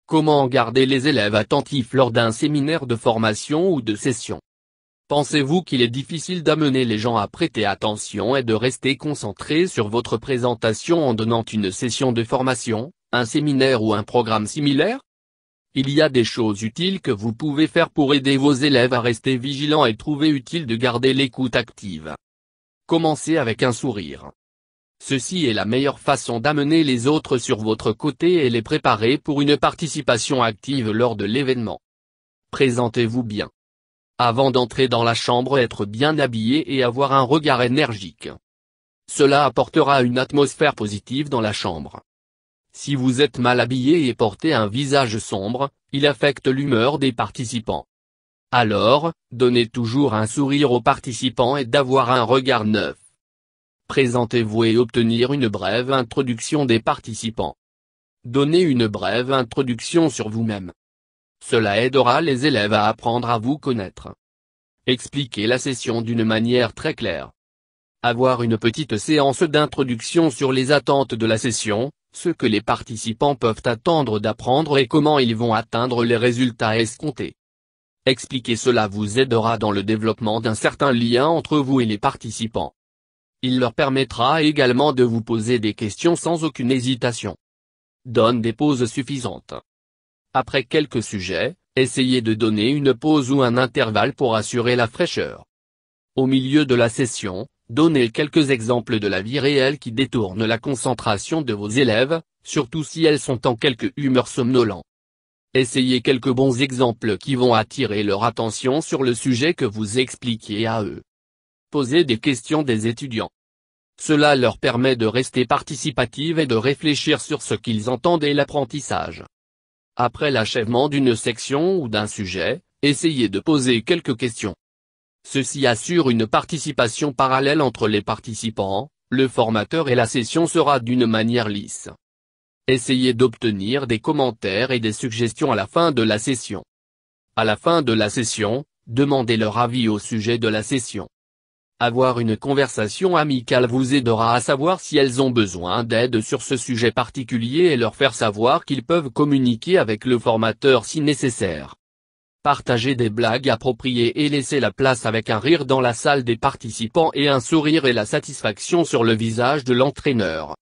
Comment garder les élèves attentifs lors d'un séminaire de formation ou de session? Pensez-vous qu'il est difficile d'amener les gens à prêter attention et de rester concentrés sur votre présentation en donnant une session de formation, un séminaire ou un programme similaire? Il y a des choses utiles que vous pouvez faire pour aider vos élèves à rester vigilants et trouver utile de garder l'écoute active. Commencez avec un sourire. Ceci est la meilleure façon d'amener les autres sur votre côté et les préparer pour une participation active lors de l'événement. Présentez-vous bien. Avant d'entrer dans la chambre, être bien habillé et avoir un regard énergique. Cela apportera une atmosphère positive dans la chambre. Si vous êtes mal habillé et portez un visage sombre, il affecte l'humeur des participants. Alors, donnez toujours un sourire aux participants et d'avoir un regard neuf. Présentez-vous et obtenir une brève introduction des participants. Donnez une brève introduction sur vous-même. Cela aidera les élèves à apprendre à vous connaître. Expliquez la session d'une manière très claire. Avoir une petite séance d'introduction sur les attentes de la session, ce que les participants peuvent attendre d'apprendre et comment ils vont atteindre les résultats escomptés. Expliquer cela vous aidera dans le développement d'un certain lien entre vous et les participants. Il leur permettra également de vous poser des questions sans aucune hésitation. Donne des pauses suffisantes. Après quelques sujets, essayez de donner une pause ou un intervalle pour assurer la fraîcheur. Au milieu de la session, donnez quelques exemples de la vie réelle qui détournent la concentration de vos élèves, surtout si elles sont en quelque humeur somnolent. Essayez quelques bons exemples qui vont attirer leur attention sur le sujet que vous expliquiez à eux. Posez des questions des étudiants. Cela leur permet de rester participatifs et de réfléchir sur ce qu'ils entendent et l'apprentissage. Après l'achèvement d'une section ou d'un sujet, essayez de poser quelques questions. Ceci assure une participation parallèle entre les participants, le formateur et la session sera d'une manière lisse. Essayez d'obtenir des commentaires et des suggestions à la fin de la session. À la fin de la session, demandez leur avis au sujet de la session. Avoir une conversation amicale vous aidera à savoir si elles ont besoin d'aide sur ce sujet particulier et leur faire savoir qu'ils peuvent communiquer avec le formateur si nécessaire. Partagez des blagues appropriées et laissez la place avec un rire dans la salle des participants et un sourire et la satisfaction sur le visage de l'entraîneur.